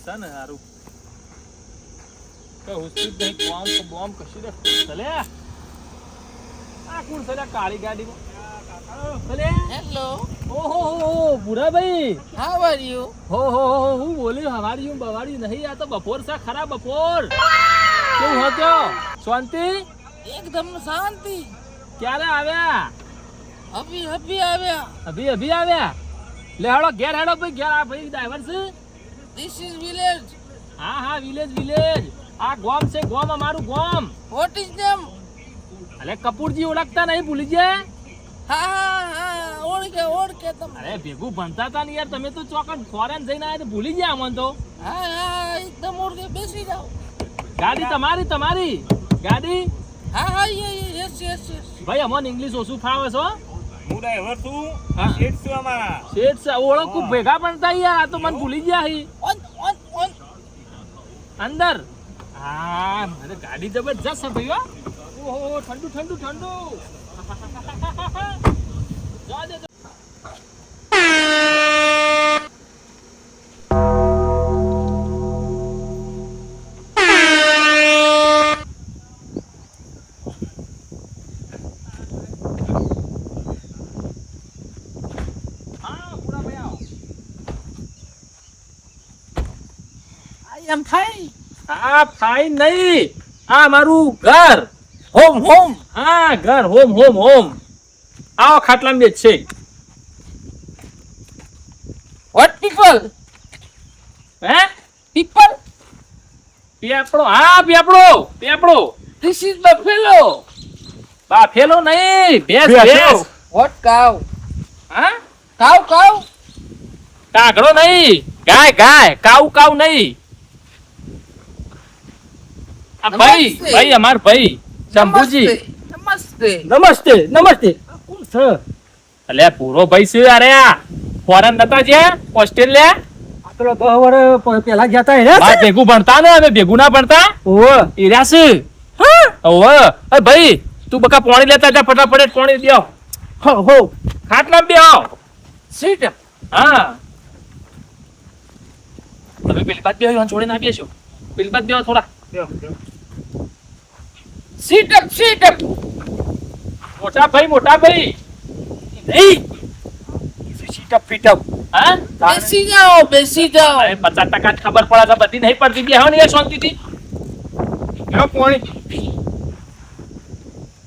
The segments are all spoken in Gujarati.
છે ને હારું કે હોસ્પિટલ નહીં બોમ્બ કશી રે ચલે આ કોણ ચલે કાળી ગાડીમાં ચલે હેલો ઓહો બુરાભાઈ હાઉ આર યુ હો હું બોલ્યું હવારી બવાડી નહીં આ તો બપોર સા ખરા બપોર કેવું હતો શાંતિ એકદમ શાંતિ ક્યારે આવ્યા અભી આવ્યા અભી આવ્યા લે હેડો ઘેર હેડો ભાઈ ઘેર આ ભાઈ ડ્રાઈવર છે ધીસ ઇઝ વિલેજ હા વિલેજ આ ગોમ છે ગોમ અમારું ગોમ વોટ ઇઝ નેમ અલે કપૂરજી ઓળખતા નહીં ભૂલી ગયા હા ઓળખે તમે અરે ભેગું ભણતા હતા ને યાર તમે તો ચોકન ફોરેન જઈને આવ્યા તો ભૂલી ગયા અમન તો હા એકદમ ઓળખે બેસી જાઓ ગાડી તમારી ગાડી હા યસ ભાઈ અમન ઇંગ્લિશ ઓછું ફાવે છો હું ડ્રાઈવર છું હા. શેઠ છું અમારા શેઠ છે ઓળખું ભેગા ભણતા યાર આ તો મને ભૂલી ગયા હી ઓન અંદર હા મને ગાડી જબરજસ્ત છે ભાઈ ઓહો ઠંડુ જા દે આઈ એમ ફાઇન આ ફાઈન નહીં આ મારું ઘર હોમ હા ઘર હોમ આવો ખાટલા બેચ છે વોટ પીપલ હે પીપલ પેપડો ધીસ ઇઝ બફેલો બાફેલો નહીં ભેંસ વોટ કાવ હા કાવ કાગડો નહીં ગાય કાવ નહીં આ ભાઈ નમસ્તે. ભાઈ અમાર ભાઈ શંભુજી નમસ્તે નમસ્તે કોણ છે અલે પૂરો ભાઈ છે અરે આ ફોરેન નતા જે ઓસ્ટ્રેલિયા પેલો 10 વર્ષ પહેલા ગયા તા એને બાર ભેગું ભણતા ને અમે ભેગું ના ભણતા ઓવે ઈર્યા છે ઓવે એ ભાઈ તું બકા પાણી લેતા જા ફટાફટ પાણી દેવ હો ખાટલા બે આવ સીટ હા તમે પેલી બાદ બે છોડીને આપીએ છો પેલી બાદ બે થોડા સીટ અપ મોટા ભાઈ નહીં ફીટઅપ હા બેસી જાઓ અરે 50% જ ખબર પડે છે બધી નહીં પડતી બે ને યાર શાંતિથી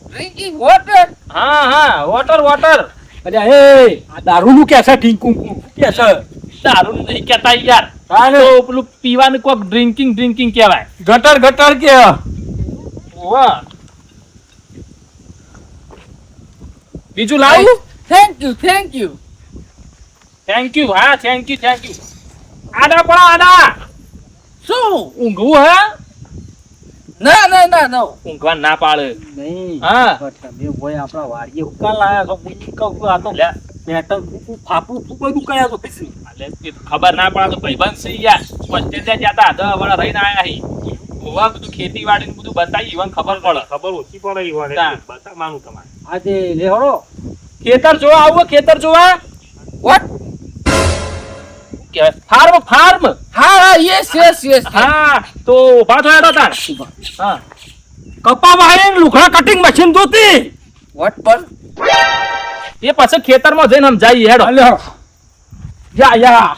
ડ્રિંકિંગ વોટર હા વોટર અરે એ આ દારૂનું કે છે ઢીંકું કે છે દારૂ નહીં કહેતા યાર તાને તો પેલું પીવાનું કોક ડ્રિંકિંગ કહેવાય ગટર કે વાહ બીજું લાવું થેન્ક યુ થેન્ક યુ હા થેન્ક યુ આડા શું ઊંઘવું હે ના ઊંઘવા ના પાડે નહીં હા પણ તમે ભાઈ આપણા વાડીએ ઉકા લાયા છો કહું આ તો લે બેટર ફાપું બધું કયા છો પછી એટલે એ ખબર ના પડે તો ભાઈબંધ છે યાર ઓસ્ટ્રેલિયા જતા 10 વર્ષ રહીને આયા હી ઓવા બધું ખેતીવાડી ને બધું બતાવી ઈવન ખબર પડે ખબર ઓછી પડે ઈ વાળે હા. બતા માનું તમારે આજે લેહરો ખેતર જોવા વોટ કહેવાય ફાર્મ હા યસ હા તો ઉભા થયા હતા હા કપા વાળીને લુખડા કટિંગ મશીન જોતી વોટ પર એ પાછળ ખેતરમાં જઈને સમજાઈ હેડો અલ્યા યા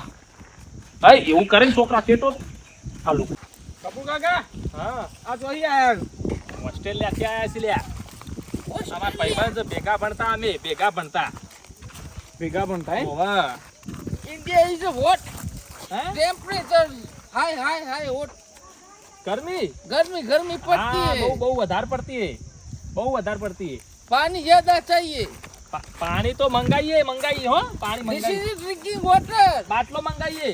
ભાઈ એવું કરીને છોકરા ખેતો હાલો કપુ કાકા હા આ જોઈ આયા ઓસ્ટ્રેલિયા થી આયા છે લ્યા અમાર ભાઈબંધ ભેગા ભણતા ભેગા પણ થાય ઓવા ઇન્ડિયા ઇઝ વોટ હે ટેમ્પરેચર હાઈ વોટ ગરમી गर्मी पड़ती હા है બહુ વધારે પડતી है पानी ज्यादा चाहिए પાણી તો મંગાઈએ હો પાણી दिस મંગાઈએ इज ड्रिंकिंग वाटर બાટલો મંગાઈએ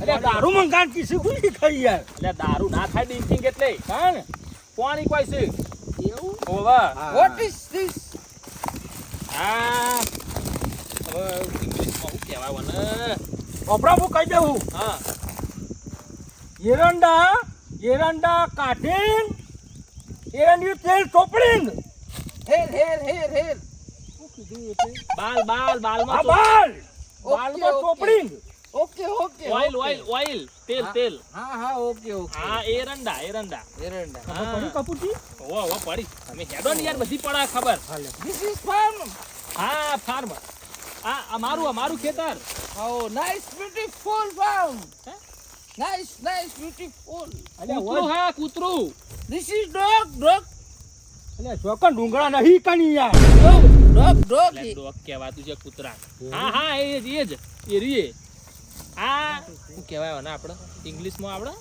અરે દારૂ મંગાન કિસી કોઈ ખાઈ યાર એટલે દારૂ ના થાય ડ્રિંકિંગ એટલે કાણ પાણી કોઈ છે એવું ઓવા व्हाट इज दिस હા હવે ઇંગ્લિશમાં શું કહેવાય વને ઓપરા હું કહી દઉં હા એરંડા કાઢીન એરંડી તેલ ચોપડીન हेर બાલ આ બાલમાં બાલ Okay, બાલમાં okay. ચોપડીન okay okay oil okay. Oil oil તેલ હા. તેલ હા હા ઓકે ઓકે હા એરંડા એરંડા પડી કપૂરજી ઓ પડી તમે હેડો ને યાર બધી પડા ખબર This is farm. હા ફાર્મ આ અમારું ખેતર Oh, nice, beautiful farm. Huh? Nice, beautiful. કૂતરું હા કૂતરું This is dog. એટલે ચોકન ડુંગળા નહીં કની યાર Dog. એટલે ડોગ કહેવાતું છે કૂતરા હા એ જ એ રીએ આ શું કહેવાય ને આપણે ઇંગ્લિશમાં આપણે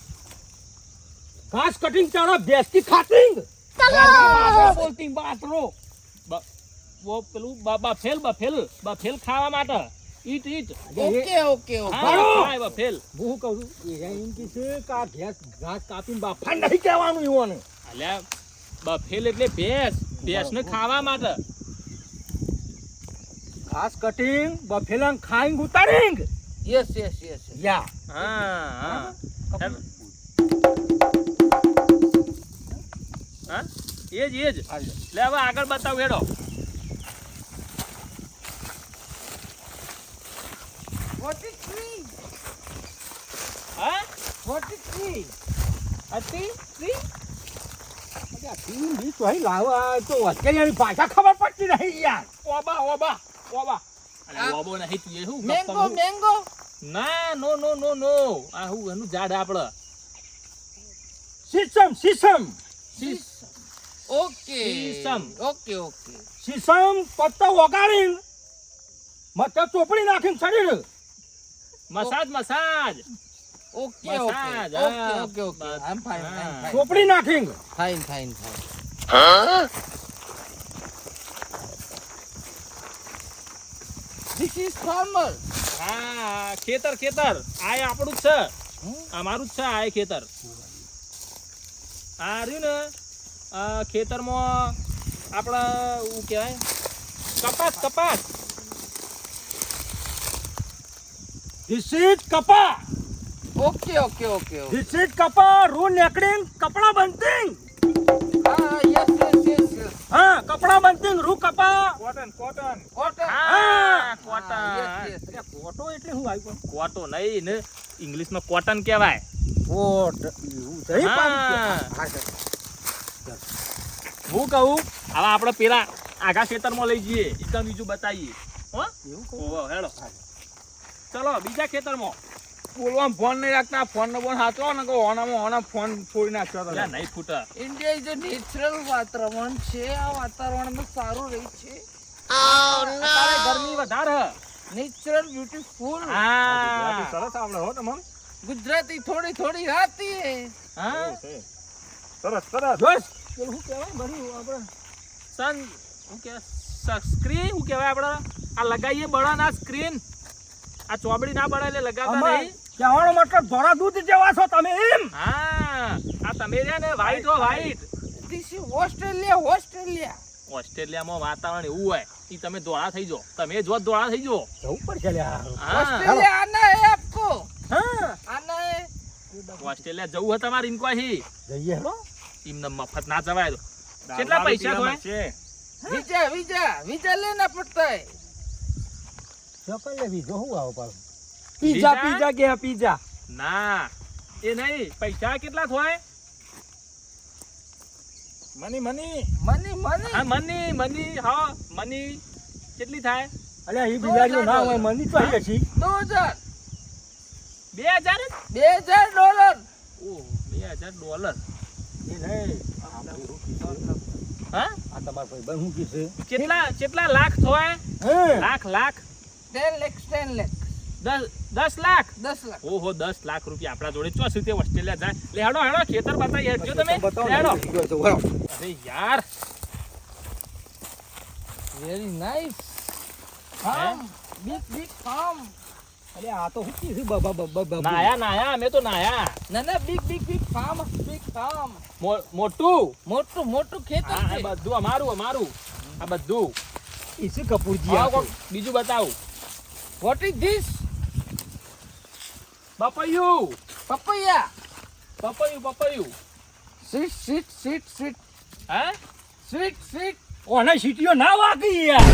ઘાસ કટિંગ ચાણા ભેંસથી ખાટિંગ બોલતી બાતરો પેલું બફેલ ખાવા માટે ઈટ Okay. હા ખાય બફેલ હું કહું છું એ એમ કે છે કે આ ભેંસ ઘાસ કાપીને બાફા નહીં કહેવાનું ઈવોને અલ્યા બફેલ એટલે ભેંસને ખાવા માટે ઘાસ કટિંગ બફેલાન ખાઈંગ ઉતારિંગ Yes. યા હા એ જ લે હવે આગળ બતાવ હેડો What is tree? હા What is tree? હતી તો અહીં લાવવા તો ઓસ્ટ્રેલિયાની ભાષા ખબર પડતી નહીં યાર ઓબા અરે ઓબો નહીં તું એ શું Mango. ના નો આ હું એનું ઝાડ આપડે સીસમ Okay. Sesame. Okay. સીસમ પત્તા વગાડીને મત ચોપડી નાખીને શરીર massage Okay. Massage, Okay. I'm fine. ચોપડી નાખીને Fine. This is farmer. હા ખેતર આ આપણું જ છે અમારું જ છે આ ખેતર આ રહ્યું ને ખેતરમાં આપણે શું કહેવાય કપાસ ધીસ ઇઝ કપા Okay. ધીસ ઇઝ કપા રૂ નેકડિંગ કપડા બનતિંગ Yes. હા કપડા બનતિંગ રૂ કપા કોટન Cotton. હા કોટન Yes. કોટો એટલે શું આવ્યું કોટો નહીં ને ઇંગ્લિશમાં કોટન કહેવાય કોટ એવું થઈ હા. હું કહું હવે આપણે પેલા આગા ખેતરમાં લઈ જઈએ એકદમ બીજું બતાવીએ હો ઓહો હેડો ચલો બીજા ખેતરમાં બોલવા ફોન નહીં રાખતા ફોન નો હાથો ને ઓનામાં ફોન ફોડી નાખ્યો એટલે નહીં ફૂટા India is a natural વાતાવરણ છે આ વાતાવરણમાં સારું રહે છે અત્યારે ગરમી વધારે નેચરલ બ્યુટીફુલ હા સરસ આવડે હો તમને ગુજરાતી થોડી આતી હે હા સરસ જોશ પેલું શું કહેવાય બધું આપણે સન શું કહેવાય સ્ક્રીન શું કહેવાય આપણે આ લગાવીએ બળાના સ્ક્રીન આ ચોબડી ના બળે એટલે લગાવતા નહીં કહેવાનો મતલબ ધોરા દૂધ જેવા છો તમે એમ હા આ તમે રહ્યા ને વ્હાઈટ હો વ્હાઈટ ધીસ ઇઝ ઓસ્ટ્રેલિયા ઓસ્ટ્રેલિયામાં વાતાવરણ એવું હોય કે તમે ધોળા થઈ જાઓ તમે જો ધોળા થઈ જાઓ જવું પડશે લ્યા હા ઓસ્ટ્રેલિયા આના હે આપકો હા આના હે ઓસ્ટ્રેલિયા જવું હોય તમારે ઇન્કવાહી જઈએ હેલો એમને મફત ના જવાય તો કેટલા પૈસા થાય वीजा लेना पड़ता है ચોકન લેવી જો હું આવો પાછું પીઝા? પીઝા કે પીઝા ના એ નહીં પૈસા કેટલા થાય મની मनी હા મની હા મની કેટલી થાય અલ્યા ઈ બિલાડીઓ ના હોય મની તો અહીં છે 2000 2000 $2000 ઓહ $2000 એ નહીં હા આ તમાર ભાઈ બન હું કીધું કેટલા લાખ થાય હે લાખ 10 lakhs 10 લાખ 10 lakh ઓહો 10 લાખ રૂપિયા આપણા જોડે ચોસી તે ઓસ્ટ્રેલિયા જાય લે હેડો ખેતર બતાવી હેડજો તમે બતાવો લે હેડો ને. અરે યાર very nice farm big farm અલ્યા આ તો હું કીધું બાબા બાબા નાયા અમે તો નાયા ના big farm મોટું ખેતર આ છે બધું અમારું આ બધું ઈસુ કપૂરજી આવો આ કોક બીજું બતાવું what is this પપૈયું papaya sweet હા ઓને સીટીઓ ના વાગી યાર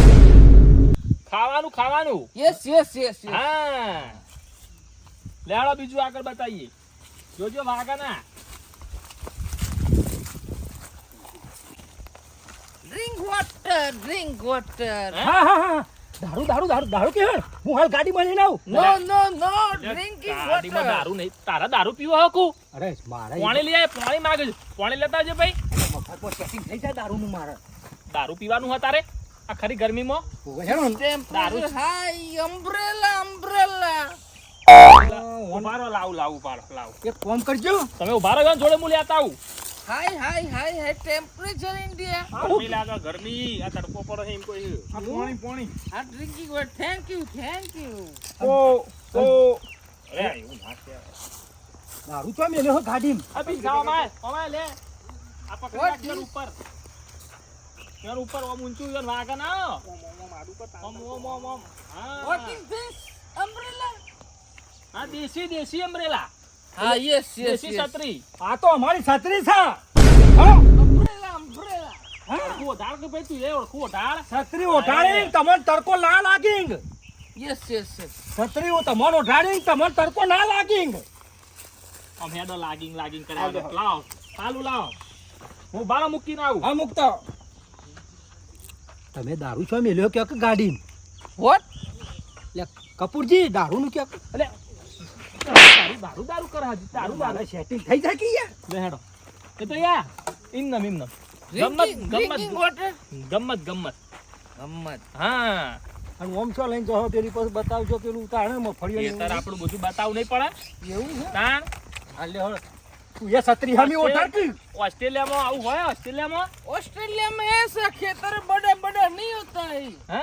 ખાવાનું yes હા લેવાડો બીજું આગળ બતાવીએ. જોજો વાગા ના. ડ્રિંક વોટર હા હા હા દારૂ દારૂ દારૂ દારૂ કે હેડ હું હાલ ગાડીમાં લઈને આવું નો ડ્રિંકિંગ ગાડીમાં વોટર દારૂ નહીં. તારા દારૂ પીવો હકુ? અરે મારે પાણી લઈ આય, પાણી માંગે છે. પાણી લેતા આવજો ભાઈ. મફતમાં સેટિંગ થઈ જાય દારૂનું મારે દારૂ પીવાનું હોય તારે આ ખરી ગરમીમાં? હેડો ને. ટેમ્પરેચર હાઈ અમ્બ્રેલા ઉભા રહો, લાવ ઉભા રહો. એક કામ કરજો તમે ઉભા રહો, જોડે હું લેતા આવું. હાઈ ટેમ્પરેચર ઇન્ડિયા ગરમી લાગે, ગરમી. આ તડકો પડે છે એમ કોઈ. આ પાણી આ ડ્રિંકિંગ વોટર થેન્ક યુ ઓ અરે એવું ના કહેવાય. દારૂ ચો મેલ્યો હો ગાડીમાં આ બી ખાવામાં આય, અમાય લે. આ પકડી What રાખ, is- ઉપર. યાર ઉપર ઓમ ઊંચું યાર વાગે ના. ઓમ. વોટ હા. ઇઝ ધીસ અમ્બ્રેલા હા, દેશી અમ્બ્રેલા. હા યસ દેશી છત્રી. આ તો અમારી છત્રી છે અમ્બ્રેલા ઓળખું ઓઢાળ કે ભાઈ તું એ ઓળખું ઓઢાળ. છત્રી ઓઢાડી તમને તડકો ના લાગીંગ યસ છત્રી તમને ઓઢાડી તમને તડકો ના લાગીંગ આમ હેડો લાગિંગ કરે. લાવ ચાલુ લાવ. હું બાળા મૂકીને આવું. હા મુકતો તમે દારૂ છો મેલ્યો કે ગાડી વોટ લે કપૂરજી દારૂનું કે એટલે દારૂ કરે હજી. દારૂ મારે સેટિંગ થઈ જાય કે યાર લે હેડો. એ તો યા ઇન્નમ ડ્રિંકિંગ વોટર ગમ્મત. હા, અને ઓમ છો લઈને જાઓ પેલી પાસે બતાવજો પેલું તાણે મફળીઓ એ તાર આપણું બધું બતાવું નહીં પડે. એવું છે તાણ હા લે હળ તું એ છત્રી હમી ઓઢાડતી ઓસ્ટ્રેલિયામાં આવું હોય? ऑस्ट्रेलिया में ऐसा खेतर बड़े नहीं होता है હા.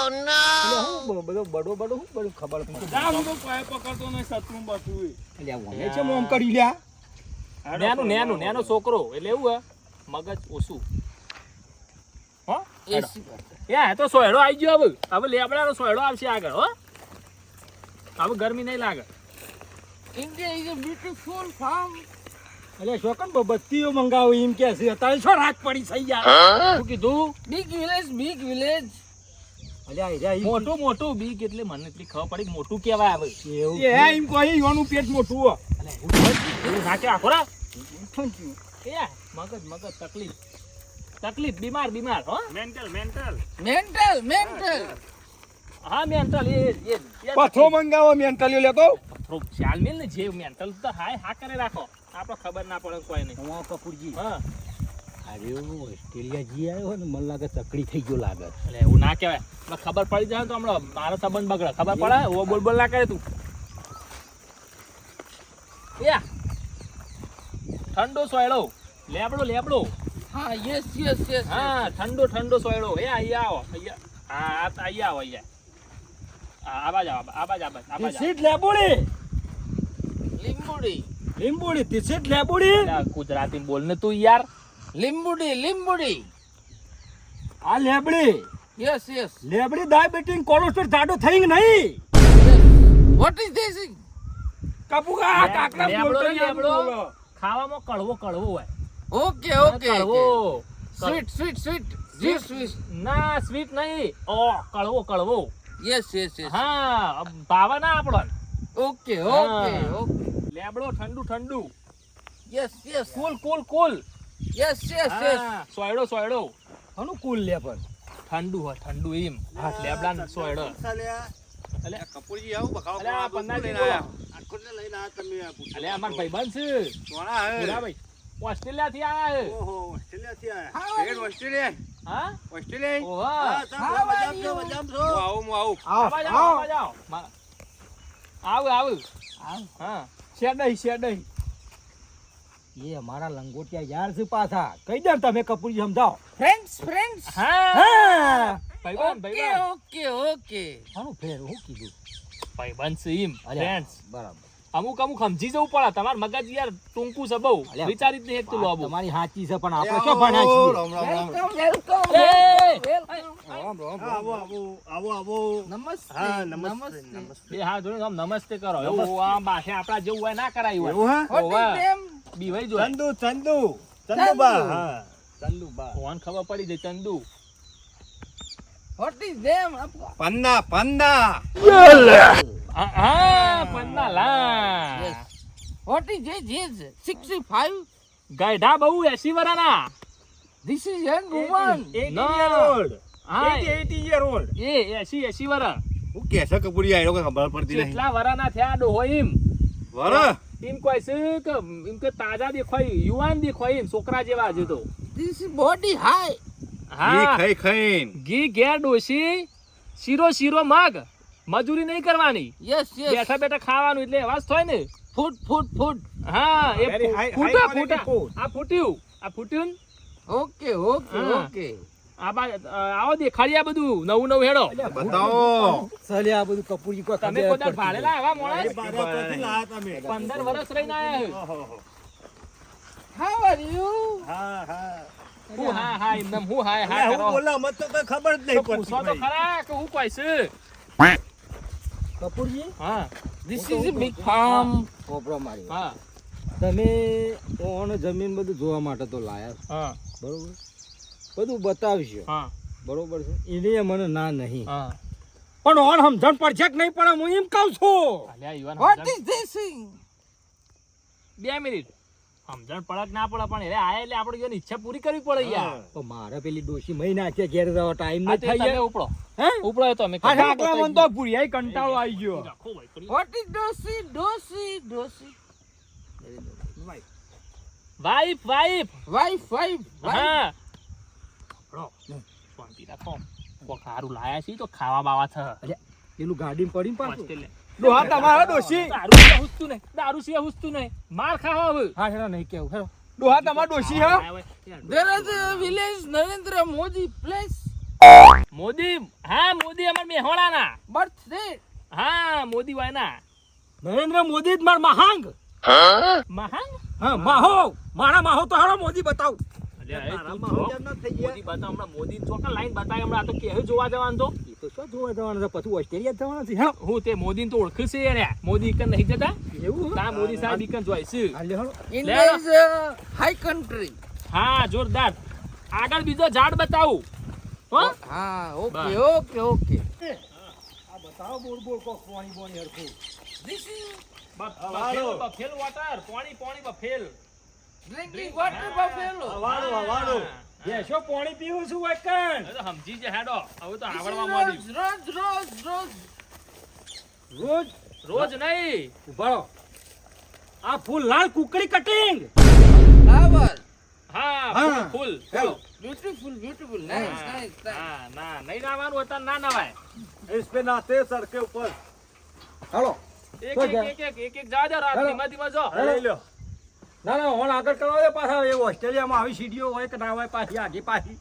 એટલે હું બધો બડો હું બધું ખબર પડે જા હું તો પાય પકડતો નહીં સતરું બસું એટલે ઓમે છે મોમ કરી લ્યા નેનો છોકરો એટલે એવું હે, મગજ ઓછું. હો ऐसी बात है યા તો સોયડો આવી ગયો. હવે લેબડાનો સોયડો આવશે આગળ. હો હવે ગરમી નહીં લાગે. India is a beautiful farm એટલે શોકન બત્તીઓ મંગાવો એમ કે છે અત્યારે શું રાત પડી થઈ યાર શું કીધું? बिग विलेज અલ્યા આયરા ઈ મોટું બીક એટલે મને એટલી ખબર પડી કે મોટું કેવાય. હવે એવું એ એમ કોઈ યોનું પેટ મોટું હો એવું ના કહેવાય. ખોરા એ મગજ તકલીફ બીમાર. હો मेंटल હા મેન્ટલ એ પથરો મંગાવો મેન્ટલી લેતો થોડું ખ્યાલ મેલ ને જે મેન્ટલ તો હા કરે રાખો. આપણે ખબર ના પડે કોઈ નહીં. તમારો કપૂરજી હા અરે ઓસ્ટ્રેલિયા જી આવ્યો ને મને લાગે ચકડી થઈ ગયો લાગે એટલે એવું ના કહેવાય. મને ખબર પડી જાય તો હમણાં મારો સંબંધ બગડે. ખબર પડે? ઓ બોલ ના કરે તું. યા ઠંડો સોયડો લેબડો. हाँ यस હા ઠંડો સોયડો. એ અહીંયા આવો. અહીંયા આવાજ તીસીટ લેબુડી लिम्बुडी તીસીટ લેબુડી ગુજરાતી બોલ ને તું યાર. लिम्बुडी આ લેબડી यस લેબડી ડાયાબિટીસ કોલેસ્ટ્રોલ જાડો થઈ નહીં व्हाट इज दिस કપુકા કાકડા લેબડો બોલતો ને યાર લેબડો. બોલો. ખાવામાં કડવો હોય. ओके કડવો. स्वीट ના સ્વીટ નહીં. ઓ કડવો. यस હા ભાવે ના આપણો. ओके हाँ। લેબડો ઠંડુ. यस કુલ. यस હા, સોયડો. અનુકૂળ લે પણ ઠંડુ એમ. લેબડા ને સોયડો. અલે કપૂરજી આવું અલે આ પન્નાજી બોલો. અલે અમાર ભાઈબંધ છે. પૂરા ભાઈ ઓસ્ટ્રેલિયા થી આયા છે. હા ઓહા. આવ. હા શેડઈ. એ અમારા લંગોટિયા યાર છે પાછા કઈ દે ને તમે કપૂરજી સમજાવો फ्रेंड्स હા હા ભાઈબંધ ओके આનું ફેર હું કીધું ભાઈબંધ છે એમ. અલ્યા, ફ્રેન્ડ્સ બરાબર અમુક સમજી જવું પડે. તમાર મગજ યાર ટૂંકું છે બહુ. અલ્યા, વિચારી જ નહીં એક તું વાત લોબુ. તમારી સાચી છે પણ આપણે શું ભણ્યા છીએ नमस्ते બે હાથ જોડીને આમ નમસ્તે કરો. એવું આમ બાસે આપણા જેવું હોય ના કરાયું હોય. व्हाट ઓવા. इज नेम બીવાઈ જોય. કોણ ખબર પડી જાય ચંદુ. व्हाट इज नेम आपका પન્ના હા પન્નાલા Yes. What is age? 65. ગઈઢા બહુ 80 વર્ષના. This is young woman. 80 year old. હા 80 year old. એ 80 વર્ષ. હું કે છે કપૂરી આયો કે ખબર પડતી નહીં. કેટલા વર્ષના થયા ડોહો એમ. વર એમ કોઈ છે કે એમ કે તાજા દેખાય યુવાન દેખાય એમ છોકરા જેવા હજુ તો. This is body high. ઈ હા ખાઈ ખાઈને ઘી ઘેર ડોશી શીરો મગ મજૂરી નહીં કરવાની. Yes, yes. બેઠા બેઠા ખાવાનું એટલે અવાજ થાય ને. Food. હા એ Very high ફૂટા quality food. આ ફૂટ્યું ને? Okay. હા. આવો દેખાડી આ બધું નવું હેડો. બતાવો. ચાલે આ બધું કપૂરજી કોઈ તમે ખબર કોઈ પડતી ભાડેલા આવા મોણા તમે 15 વર્ષ રહીને આયા છો. How are you? હું હા એમ હું હા કરો. મત તો કઈ ખબર જ તો પૂછો તો ખરા કે હું કોઈ છે. કપૂરજી હા This is a big farm. કોપરો મારી હા તમે ઓણ જમીન બધું જોવા માટે તો લાયા છો, હા બરોબર બધું બતાવશો, હા બરોબર છે એને મને ના નહીં હા. પણ ઓણ સમજણ પડશે કે નહીં પડે હું એમ કહું છું. અલ્યા યુવાન What સમજણ- is this thing? 2 મિનિટ સમજણ પડે કે ના પડે પણ એને આયા એટલે આપણે એની ઈચ્છા પૂરી કરવી પડે યાર. તો મારે પેલી ડોશી મહી નાખે ઘેર જવા ટાઈમ આ ન તો થઈ તમે જાય ઉપડો હે ઉપડો એ તો અમે હા આટલા મન તો ભૂરિયાઈ કંટાળો આવી ગયો. રાખો ભાઈ, કરી. What is dosi? Wife Wife. હા આપણો શાંતિ રાખો. કોક સારું લાયા છે તો ખાવા બાવા છે. પેલું ગાડીમાં પડીને પાછું હોસ્ટેલે. ડોહા તમારા ડોશી દારૂ સિવાય હુસતું નહીં માર ખાવા હવે. હા હેરો નહીં કેવું હેરો ડોહા તમારા ડોશી હા There is a village Narendra Modi place. Modi હા મોદી અમાર મેહોણાના. Birthday. હા મોદી વાયના નરેન્દ્ર મોદી જ માર મહાંગ મહાન. હા માહો મારા માહો તો હેરો મોદી બતાવ અલ્યા, એ તું જો. મોદી બતાવ હમણાં મોદી ચોક્કસ લાઈન બતાય હમણાં. આ તો કેવું જોવા જવાનું તો એ તો શું જોવા જવાના છે પછી ઓસ્ટ્રેલિયા જવાના છે હેરો હું તે મોદી તો ઓળખું છે યાર. મોદી ઈકન નહીં જતા એવું તા મોદી સાહેબ ઈકન જોઈ છે. હાલે હેરો India is a high country. હા જોરદાર. આગળ બીજો ઝાડ બતાવું હો. Okay. આ બતાવો બોલ કો પાણી બોણી હરખું This is બફેલ વોટર પાણી બફેલ. drinking water buffalo. બેસો પાણી પીવું છું વકન હવે તો સમજી જ હેડો. હવે તો This is આવડવા માંડ્યું. rose. રોજ રોજ નહીં. ઉભારો આ ફૂલ લાલ કુકડી કટિંગ Flower. હા હા. ફૂલ હેલો Beautiful. Nice. હા ના નહીં નાવાનું હતા ના નવાય. इस पे नाते सर के ऊपर હાલો એક તો જા. એક જા જા રાત હેલો. ધીમા જો. ले लो ના હોણ આગળ કરવા દે પાછા એ ઓસ્ટ્રેલિયામાં આવી સીડીઓ હોય કે ના હોય પાછી આગી પાછી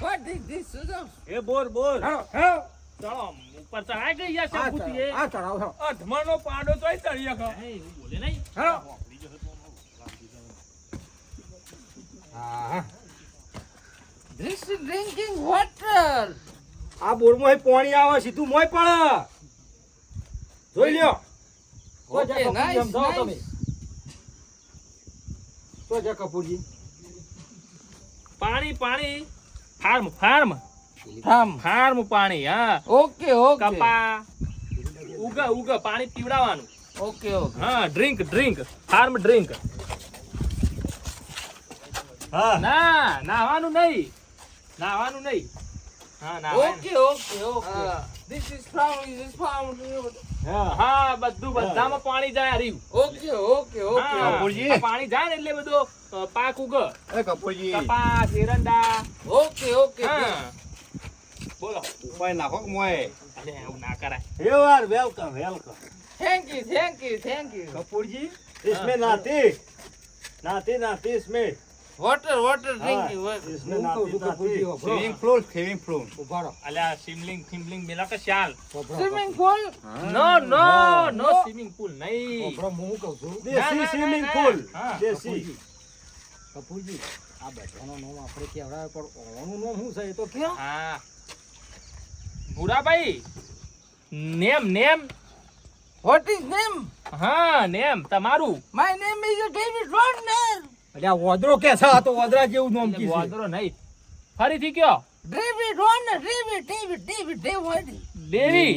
What is this? Suzanne? ये बोल હાલો હેલો ચલો ઉપર ચડાઈ ગઈ યાર આ શંભુતી એ. ચડાવ હેલો अधमनो पाडो तो तड़िया का હે, એવું બોલે નહીં. હેલો હા This is drinking water. આ બોરમાં પાણી આવે સીધું મોય પડે જોઈ લ્યો તો જા Okay, કપૂરજી, nice. સમજાવો તમે તો જા કપૂરજી પાણી ફાર્મ પાણી હા. Okay. કપા ઉગ પાણી પીવડાવવાનું. Okay. હા ડ્રિંક ફાર્મ ડ્રિંક. हाँ ના નાવાનું નહીં હા નાવાનું. Okay. This is farm. હા બધામાં પાણી જાય રહ્યું. Okay. હા, કપૂરજી. આ પાણી જાય ને એટલે બધો પાક ઉગ. अरे कपूर जी કપાસ એરંડા. Okay. હા બોલો. उपाय नाखो मोए અરે એવું ના કરાય. You are welcome Thank you. Kapoor जी इसमें नाते इसमें Water drinking. हाँ, Water. इसमें હું કહું છું કપૂરજી, नाते વાપરો. स्विमिंग पूल ઉભા રહો, અલ્યા સિમલિંગ મેલા કે શાલ. વાપરો, Swimming pool. નો સ્વિમિંગ પુલ નહીં. વાપરો. હું કહું છું देसी स्विमिंग पूल हाँ, देसी કપૂરજી આ બધાનો નામ આપણે કહેવડાવે પણ ઓનું નામ શું છે એ તો કયો હા Bhurabhai name What is name? હા નેમ તમારું. My name is David Warner. એટલે આ વોદરો કે છે આ તો વોદરા જેવું નામ કી છે વાંદરો નહીં. ફરીથી કયો. David Warner. David. દેવી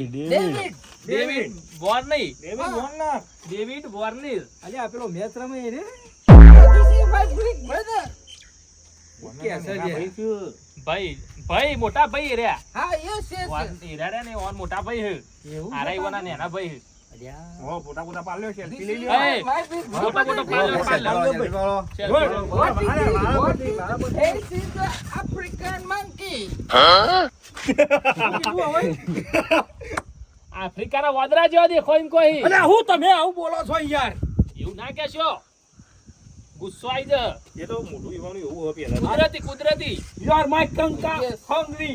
David. Warner. David Warner. David Warner. અલ્યા આ પેલો મેચ રમે એ રે. This is my big brother. કે છે જે? ભાઈ મોટા ભાઈ રહ્યા. હા, yes, yes, વોર્ન yes. હીરા રહ્યા ને ઓન મોટા ભાઈ હે. એવું આરા ઈવાના નેના ભાઈ હે. અલ્યા. ઓ ફોટા ફોટા પાડ્યો છે This લઈ is લ્યો Hey. my big મોટા brother. મોટા પાલો પાલો. What is this? This is the African monkey. આફ્રિકાના વાદળા જેવા દેખો એમ કોઈ. અલ્યા હું તમે આવું બોલો છો યાર? એવું ના કહેશો. ગુસ્સો આવી જાય. એ તો મોટું ઈવાનું એવું હોય પેલા કુદરતી. You are my kanka Yes. hungry.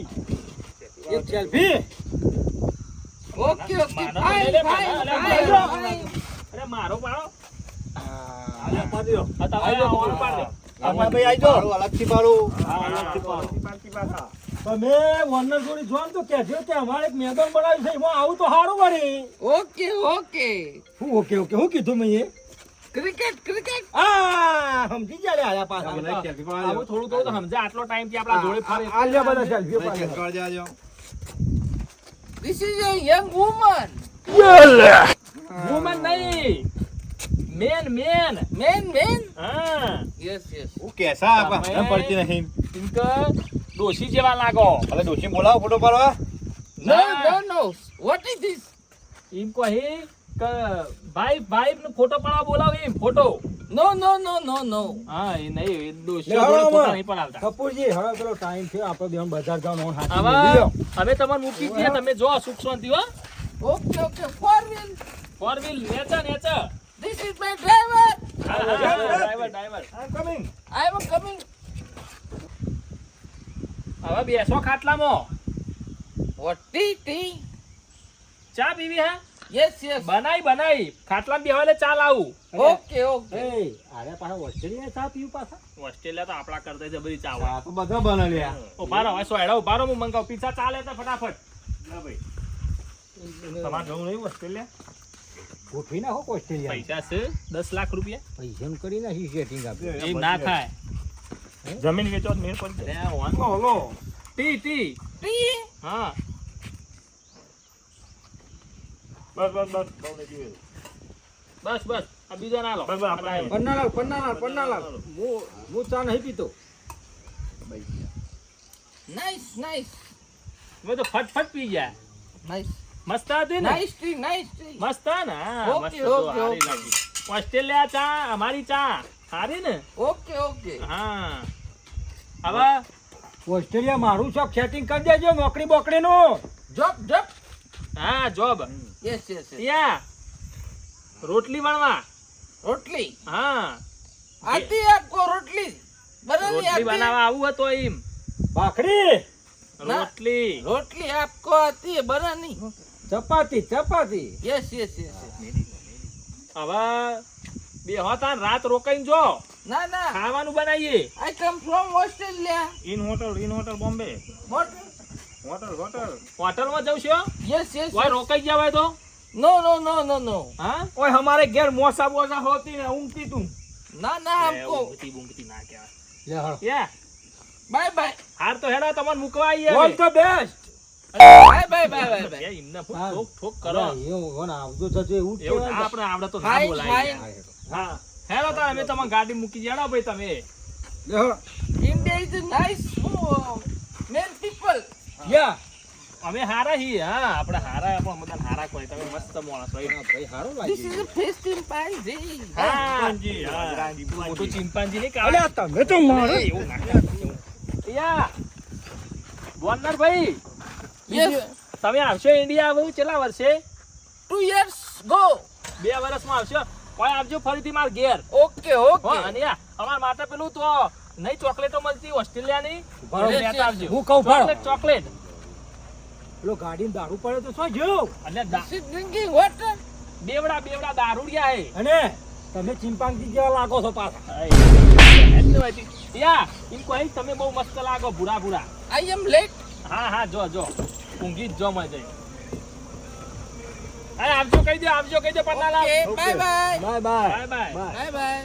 એક સેલ્ફી. Okay, okay. માનો Fine, લઈ લે, fine, માનો, fine, અલ્યા, fine. અરે મારો પાડો. આલે પાડી દો આ તમે ઓન પાડ દે. ભાઈ આઈ જો. અલગથી પાડું અલગથી પાડું. પાડતી પાછા તમે વોર્નર જોડી જો ને તો કહેજો કે અમારે એક મેદાન બનાવ્યું છે એમાં આવું તો સારું વળી. Okay, okay. હું ઓકે ઓકે હું કીધું મેં? Cricket, cricket. આ સમજી ગયા લે આયા પાછા. આવું થોડું થોડું તો સમજે. આટલો ટાઈમ થી આપણા જોડે ફરે. આ લ્યો બધા સેલ્ફી પાડો. This is a young woman. Woman નહીં. મેન. Man. હા. Yes, yes. હું કેસા તમે- એમ પડતી નહીં ઇનકે ડોશી જેવા લાગો. અલે ડોશી બોલાવો ફોટો પાડવા No, ના. no. What is this? એમ કહી કે ભાઈ નો ફોટો પાડવા બોલાવો એમ ફોટો. No. હા એ નહીં એ ડોશી લે, જોડે હાલો, ફોટા હાલો. નહીં પડાવતા. કપૂરજી હવે પેલો ટાઈમ થયો આપણે બેન બજાર જવાનું હાથ હવે તમને મૂકી દઈએ. તમે જો સુખ શાંતિ હો. Okay. 4 wheel. Four wheel nature. This is my driver. Driver. Coming. I am coming. હવે બેસો ખાટલામાં. What tea? ચા પીવી હે? Yes. બનાઈ ખાટલામાં બેહવા લે ચા લાવું. Okay. એ આરે પાછા ઓસ્ટ્રેલિયા ચા પીવું પાછા. ઓસ્ટ્રેલિયા તો આપણા કરતા જબરી ચા હોય. આ તો બધા બનાવ્યા ઉભા રહો, હવે સોયડા ઉભા રહો, હું મંગાવું. પીઝા ચા લેતા ફટાફટ. લા ભાઈ તમારે જવું નહીં ઓસ્ટ્રેલિયા? ગોઠવી નાખો ઓસ્ટ્રેલિયા. પૈસા છે 10 લાખ રૂપિયા. પૈસા કરી નાખી સેટિંગ આપણે. એ ના થાય. જમીન વેચો મેર પડી અરે આ વાન. ઓલો ટી. Tea? હા બસ બહુ નથી વેચો. બસ આ બીજો ના લો. બસ, આપણે પન્નાલાલ હું ચા નહીં પીતો. Nice. મેં તો ફટ પી ગયા. Nice. મસ્ત હતી ને? Nice tea. મસ્ત હે ને? હા, Okay, મસ્ત જો, okay, હારી okay. લાગી. ઓસ્ટ્રેલિયા ચા અમારી ચા સારી ને? Okay. હા હવે ઓસ્ટ્રેલિયા મારું શોખ સેટિંગ કરી દેજો નોકરી બોકરીનું. Job. હા જોબ Yes. ત્યાં રોટલી વણવા. Rotli. હા आती है आपको रोटली बनानी રોટલી आती है? બનાવવા આવું હતો એમ. ભાખરી, ના. રોટલી रोटली आपको आती है बनानी? ચપાતી. Yes. હવે બે હોતા રાત રોકાઈને જો ना ખાવાનું બનાવીએ. I come from Australia. In hotel Bombay What? હોટલમાં જવું છો? Yes. કોઈ રોકાઈ ગયા હોય તો? No. હા ઓય અમારે ઘેર મોસા બોસા હોતી ને ઊંઘતી તું ना हमको. ઊંઘતી ના કહેવાય. લે હાલો. યા Bye. હાર તો હેડા તમને મૂકવા આવીએ ઓલ હવે. The best. Bye. એ એમને ઠોક કરો. આવજો જજો એવું જ એવું કહેવાય. ના આપણે આવડે તો ના Fine, બોલાય. fine. હા હેડો તો અમે તમારી ગાડી મૂકી જાડો ભાઈ તમે. લે હાલો. India is a nice male people. યા. અમે હારા છીએ. હા આપણે હારા પણ બધા હારા કોઈ તમે મસ્ત માણસ હોય. હા, ભાઈ હારું This લાગ્યું. is a face chimpanzee. હા ચિંપાંજી, મોટું ચિંપાંજી નહીં અલ્યા તમે તો મારો એવું ના કહેવાય. યા વોર્નર ભાઈ Yes. તમે આવશો ઇન્ડિયા આવું કેટલા વર્ષે? 2 years go. 2 વર્ષમાં આવશો. કોઈ આવજો ફરીથી માર ઘેર. Okay. હો અને યા અમાર માટે પેલું તો નહીં ચોકલેટો મળતી ઓસ્ટ્રેલિયાની. ભાડો લેતા આવજો. હું કહું ભાડો. ચોકલેટ પેલો ગાડીમાં દારૂ પડે તો શું જો? એટલે This is drinking water. બેવડા દારૂડિયા હે. અને તમે ચિંપાંજી જેવા લાગો છો પાછા. યા એમ કોઈ તમે બહુ મસ્ત લાગો ભૂરા. I am late. હા જો ઊંઘી જ જો મજા. આવજો કહી દો Pannalal. Okay. Bye. Bye bye.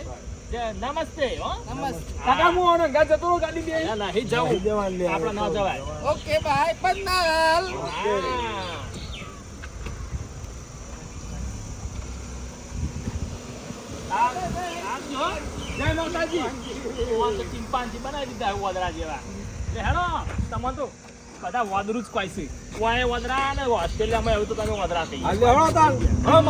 નમસ્તે હો. Namaste. કાકા હું આને ગા જતો રહું ગાડી બે. ના નહીં જવું. આપણે ના જવાય. Okay. Bye. Pannal. આમ જો જય માતાજી. ઓન તો ચિંપાંજી બનાવી દીધા છે વદરા જેવા એટલે હેડો તમને તો બધા વદરું જ કોઈ છે ઓય વદરા ને ઓસ્ટ્રેલિયામાં એવું તો તમે વદરા થઈ હાલ લેવડો તાન. હા,